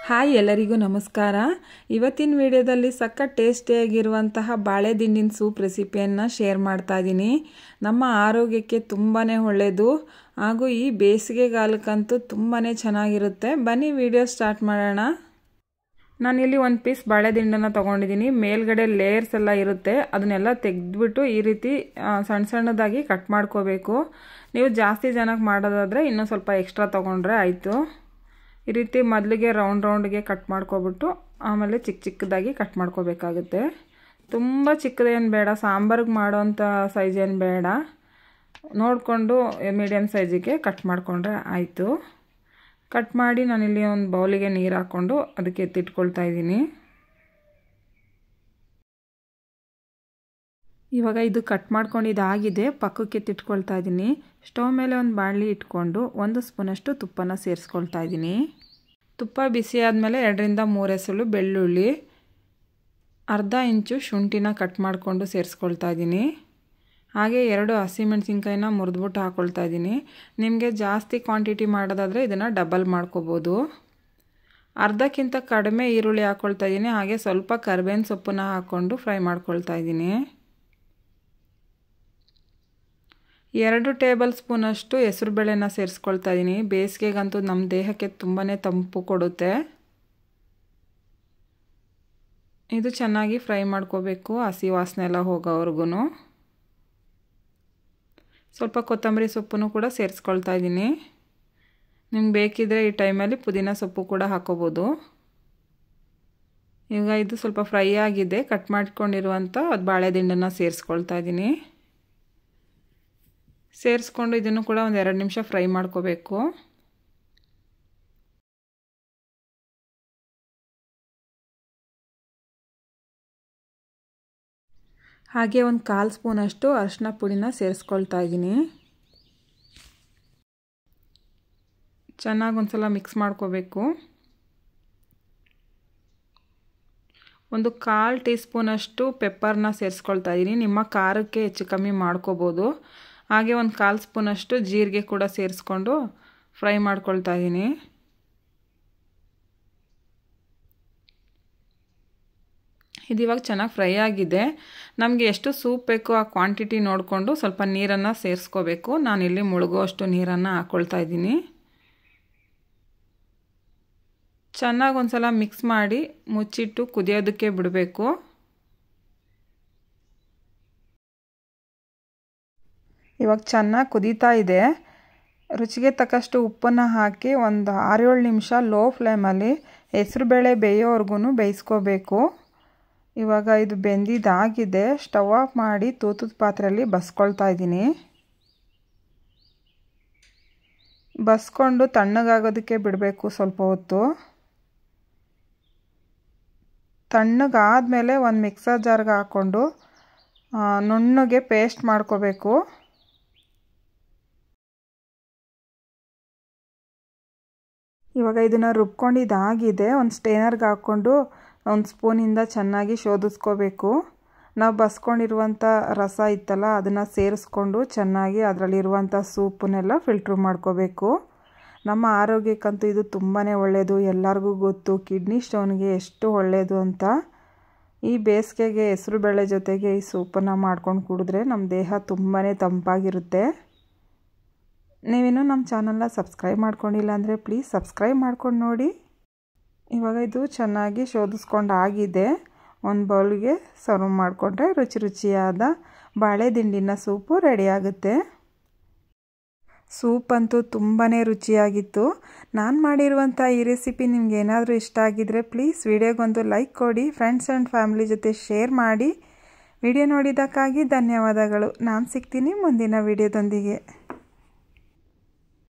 Hi ಎಲ್ಲರಿಗೂ ನಮಸ್ಕಾರ। ಇವತ್ತಿನ ವಿಡಿಯೋದಲ್ಲಿ ಸಕ್ಕ ಟೇಸ್ಟಿಯಾಗಿರುವಂತಹ ಬಾಳೆ ದಿಂಡಿನ ಸೂಪ್ ರೆಸಿಪಿಯನ್ನು ಶೇರ್ ಮಾಡ್ತಾ ಇದ್ದೀನಿ। ನಮ್ಮ ಆರೋಗ್ಯಕ್ಕೆ ತುಂಬಾನೇ ಒಳ್ಳೆಯದು ಹಾಗೂ ಈ ಬೇಸಿಗೆಗಾಲಕ್ಕಂತೂ ತುಂಬಾನೇ ಚೆನ್ನಾಗಿರುತ್ತೆ। ಬನ್ನಿ ವಿಡಿಯೋ ಸ್ಟಾರ್ಟ್ ಮಾಡೋಣ। ನಾನು ಇಲ್ಲಿ ಒಂದು ಪೀಸ್ ಬಾಳೆ ದಿಂಡನ್ನ ತಗೊಂಡಿದ್ದೀನಿ। ಮೇಲ್ಗಡೆ ಲೇಯರ್ಸ್ ಎಲ್ಲ ಇರುತ್ತೆ, ಅದನ್ನೆಲ್ಲ ತೆಗೆದ್ಬಿಟ್ಟು ಈ ರೀತಿ ಸಣ್ಣ ಸಣ್ಣದಾಗಿ ಕಟ್ ಮಾಡ್ಕೋಬೇಕು। ನೀವು ಜಾಸ್ತಿ ಜನಕ್ಕೆ ಮಾಡೋದಾದ್ರೆ ಇನ್ನೂ ಸ್ವಲ್ಪ ಎಕ್ಸ್ಟ್ರಾ ತಗೊಂಡ್ರೆ ಆಯಿತು। ಈ ರೀತಿ ಮೊದಲಿಗೆ ರೌಂಡ್ಗೆ ಕಟ್ ಮಾಡ್ಕೊಬಿಟ್ಟು ಆಮೇಲೆ ಚಿಕ್ಕ ಚಿಕ್ಕದಾಗಿ ಕಟ್ ಮಾಡ್ಕೋಬೇಕಾಗುತ್ತೆ। ತುಂಬ ಚಿಕ್ಕದೇನು ಬೇಡ, ಸಾಂಬಾರಿಗೆ ಮಾಡೋಂಥ ಸೈಜ್ ಏನು ಬೇಡ, ನೋಡಿಕೊಂಡು ಮೀಡಿಯಮ್ ಸೈಜಿಗೆ ಕಟ್ ಮಾಡಿಕೊಂಡ್ರೆ ಆಯಿತು। ಕಟ್ ಮಾಡಿ ನಾನಿಲ್ಲಿ ಒಂದು ಬೌಲಿಗೆ ನೀರು ಹಾಕ್ಕೊಂಡು ಅದಕ್ಕೆ ಎತ್ತಿಟ್ಕೊಳ್ತಾ ಇದ್ದೀನಿ। ಇವಾಗ ಇದು ಕಟ್ ಮಾಡ್ಕೊಂಡಿದ್ದಾಗಿದೆ, ಪಕ್ಕಕ್ಕೆ ಎತ್ತಿಟ್ಕೊಳ್ತಾ ಇದ್ದೀನಿ। ಸ್ಟವ್ ಮೇಲೆ ಒಂದು ಬಾಣಲಿ ಇಟ್ಕೊಂಡು 1 ಸ್ಪೂನಷ್ಟು ತುಪ್ಪನ ಸೇರಿಸ್ಕೊಳ್ತಾ ಇದ್ದೀನಿ। ತುಪ್ಪ ಬಿಸಿ ಆದಮೇಲೆ 2 ರಿಂದ 3 ಎಸಳು ಬೆಳ್ಳುಳ್ಳಿ, ಅರ್ಧ ಇಂಚು ಶುಂಠಿನ ಕಟ್ ಮಾಡಿಕೊಂಡು ಸೇರಿಸ್ಕೊಳ್ತಾ ಇದ್ದೀನಿ। ಹಾಗೆ 2 ಹಸಿಮೆಣಸಿನ್ಕಾಯಿನ ಮುರಿದ್ಬಿಟ್ಟು ಹಾಕ್ಕೊಳ್ತಾ ಇದ್ದೀನಿ। ನಿಮಗೆ ಜಾಸ್ತಿ ಕ್ವಾಂಟಿಟಿ ಮಾಡೋದಾದರೆ ಇದನ್ನು ಡಬಲ್ ಮಾಡ್ಕೋಬೋದು। ಅರ್ಧಕ್ಕಿಂತ ಕಡಿಮೆ ಈರುಳ್ಳಿ ಹಾಕ್ಕೊಳ್ತಾ ಇದ್ದೀನಿ। ಹಾಗೆ ಸ್ವಲ್ಪ ಕರಿಬೇವಿನ ಸೊಪ್ಪನ್ನ ಹಾಕ್ಕೊಂಡು ಫ್ರೈ ಮಾಡ್ಕೊಳ್ತಾ ಇದ್ದೀನಿ। 2 ಟೇಬಲ್ ಸ್ಪೂನಷ್ಟು ಹೆಸರುಬೇಳೆನ ಸೇರಿಸ್ಕೊಳ್ತಾ ಇದ್ದೀನಿ। ಬೇಸಿಗೆಗಂತೂ ನಮ್ಮ ದೇಹಕ್ಕೆ ತುಂಬಾ ತಂಪು ಕೊಡುತ್ತೆ। ಇದು ಚೆನ್ನಾಗಿ ಫ್ರೈ ಮಾಡ್ಕೋಬೇಕು, ಹಸಿ ವಾಸನೆ ಎಲ್ಲ ಹೋಗೋವರೆಗೂ। ಸ್ವಲ್ಪ ಕೊತ್ತಂಬರಿ ಸೊಪ್ಪನ್ನು ಕೂಡ ಸೇರಿಸ್ಕೊಳ್ತಾ ಇದ್ದೀನಿ। ನಿಮ್ಗೆ ಬೇಕಿದ್ರೆ ಈ ಟೈಮಲ್ಲಿ ಪುದೀನ ಸೊಪ್ಪು ಕೂಡ ಹಾಕೋಬೋದು। ಈಗ ಇದು ಸ್ವಲ್ಪ ಫ್ರೈ ಆಗಿದೆ, ಕಟ್ ಮಾಡ್ಕೊಂಡಿರುವಂಥ ಬಾಳೆ ದಿಂಡನ್ನು ಸೇರಿಸ್ಕೊಳ್ತಾ ಇದ್ದೀನಿ। ಸೇರಿಸ್ಕೊಂಡು ಇದನ್ನು ಕೂಡ ಒಂದು 2 ನಿಮಿಷ ಫ್ರೈ ಮಾಡ್ಕೋಬೇಕು। ಹಾಗೆ ಒಂದು 1/4 ಸ್ಪೂನಷ್ಟು ಅರಿಶಿನ ಪುಡಿನ ಸೇರಿಸ್ಕೊಳ್ತಾ ಇದ್ದೀನಿ। ಚೆನ್ನಾಗಿ ಒಂದ್ಸಲ ಮಿಕ್ಸ್ ಮಾಡ್ಕೋಬೇಕು। ಒಂದು 1/4 ಟೀ ಸ್ಪೂನಷ್ಟು ಪೆಪ್ಪರ್ನ ಸೇರಿಸ್ಕೊಳ್ತಾ ಇದ್ದೀನಿ, ನಿಮ್ಮ ಖಾರಕ್ಕೆ ಹೆಚ್ಚು ಕಮ್ಮಿ ಮಾಡ್ಕೋಬೋದು। ಹಾಗೆ ಒಂದು 1/4 ಸ್ಪೂನಷ್ಟು ಜೀರಿಗೆ ಕೂಡ ಸೇರಿಸ್ಕೊಂಡು ಫ್ರೈ ಮಾಡ್ಕೊಳ್ತಾ ಇದ್ದೀನಿ। ಇದು ಇವಾಗ ಚೆನ್ನಾಗಿ ಫ್ರೈ ಆಗಿದೆ। ನಮಗೆ ಎಷ್ಟು ಸೂಪ್ ಬೇಕೋ ಆ ಕ್ವಾಂಟಿಟಿ ನೋಡಿಕೊಂಡು ಸ್ವಲ್ಪ ನೀರನ್ನು ಸೇರಿಸ್ಕೋಬೇಕು। ನಾನಿಲ್ಲಿ ಮುಳುಗುವಷ್ಟು ನೀರನ್ನು ಹಾಕ್ಕೊಳ್ತಾ ಇದ್ದೀನಿ। ಚೆನ್ನಾಗಿ ಒಂದ್ಸಲ ಮಿಕ್ಸ್ ಮಾಡಿ ಮುಚ್ಚಿಟ್ಟು ಕುದಿಯೋದಕ್ಕೆ ಬಿಡಬೇಕು। ಇವಾಗ ಚೆನ್ನಾಗಿ ಕುದೀತಾ ಇದೆ। ರುಚಿಗೆ ತಕ್ಕಷ್ಟು ಉಪ್ಪನ್ನು ಹಾಕಿ ಒಂದು 6-7 ನಿಮಿಷ ಲೋ ಫ್ಲೇಮಲ್ಲಿ ಹೆಸರುಬೇಳೆ ಬೇಯೋವರೆಗೂ ಬೇಯಿಸ್ಕೋಬೇಕು। ಇವಾಗ ಇದು ಬೆಂದಿದ್ದಾಗಿದೆ, ಸ್ಟವ್ ಆಫ್ ಮಾಡಿ ತೂತದ ಪಾತ್ರೆಯಲ್ಲಿ ಬಸ್ಕೊಳ್ತಾ ಇದ್ದೀನಿ। ಬಸ್ಕೊಂಡು ತಣ್ಣಗಾಗೋದಕ್ಕೆ ಬಿಡಬೇಕು ಸ್ವಲ್ಪ ಹೊತ್ತು। ತಣ್ಣಗಾದಮೇಲೆ ಒಂದು ಮಿಕ್ಸರ್ ಜಾರ್ಗೆ ಹಾಕ್ಕೊಂಡು ನುಣ್ಣಗೆ ಪೇಸ್ಟ್ ಮಾಡ್ಕೋಬೇಕು। ಇವಾಗ ಇದನ್ನು ರುಬ್ಕೊಂಡಿದ್ದಾಗಿದೆ, ಒಂದು ಸ್ಟೇನರ್ಗೆ ಹಾಕ್ಕೊಂಡು ಒಂದು ಸ್ಪೂನಿಂದ ಚೆನ್ನಾಗಿ ಶೋಧಿಸ್ಕೋಬೇಕು। ನಾವು ಬಸ್ಕೊಂಡಿರುವಂಥ ರಸ ಇತ್ತಲ್ಲ ಅದನ್ನು ಸೇರಿಸ್ಕೊಂಡು ಚೆನ್ನಾಗಿ ಅದರಲ್ಲಿರುವಂಥ ಸೂಪನ್ನೆಲ್ಲ ಫಿಲ್ಟ್ರ್ ಮಾಡ್ಕೋಬೇಕು। ನಮ್ಮ ಆರೋಗ್ಯಕ್ಕಂತೂ ಇದು ತುಂಬಾ ಒಳ್ಳೆಯದು, ಎಲ್ಲರಿಗೂ ಗೊತ್ತು ಕಿಡ್ನಿ ಸ್ಟೋನ್ಗೆ ಎಷ್ಟು ಒಳ್ಳೆಯದು ಅಂತ। ಈ ಬೇಸಿಗೆಗೆ ಹೆಸರುಬೇಳೆ ಜೊತೆಗೆ ಈ ಸೂಪನ್ನು ಮಾಡ್ಕೊಂಡು ಕುಡಿದ್ರೆ ನಮ್ಮ ದೇಹ ತುಂಬಾ ತಂಪಾಗಿರುತ್ತೆ। ನೀವಿನ್ನೂ ನಮ್ಮ ಚಾನಲ್ನ ಸಬ್ಸ್ಕ್ರೈಬ್ ಮಾಡ್ಕೊಂಡಿಲ್ಲ ಅಂದರೆ ಪ್ಲೀಸ್ ಸಬ್ಸ್ಕ್ರೈಬ್ ಮಾಡ್ಕೊಂಡು ನೋಡಿ। ಇವಾಗ ಇದು ಚೆನ್ನಾಗಿ ಶೋಧಿಸ್ಕೊಂಡು ಆಗಿದೆ, ಒಂದು ಬೌಲ್ಗೆ ಸರ್ವ್ ಮಾಡಿಕೊಂಡ್ರೆ ರುಚಿಯಾದ ಬಾಳೆ ದಿಂಡಿನ ಸೂಪು ರೆಡಿಯಾಗುತ್ತೆ। ಸೂಪ್ ಅಂತೂ ತುಂಬಾ ರುಚಿಯಾಗಿತ್ತು। ನಾನು ಮಾಡಿರುವಂಥ ಈ ರೆಸಿಪಿ ನಿಮ್ಗೆ ಏನಾದರೂ ಇಷ್ಟ ಆಗಿದ್ದರೆ ಪ್ಲೀಸ್ ವಿಡಿಯೋಗೊಂದು ಲೈಕ್ ಕೊಡಿ, ಫ್ರೆಂಡ್ಸ್ ಆ್ಯಂಡ್ ಫ್ಯಾಮಿಲಿ ಜೊತೆ ಶೇರ್ ಮಾಡಿ। ವಿಡಿಯೋ ನೋಡಿದ್ದಕ್ಕಾಗಿ ಧನ್ಯವಾದಗಳು। ನಾನು ಸಿಗ್ತೀನಿ ಮುಂದಿನ ವಿಡಿಯೋದೊಂದಿಗೆ।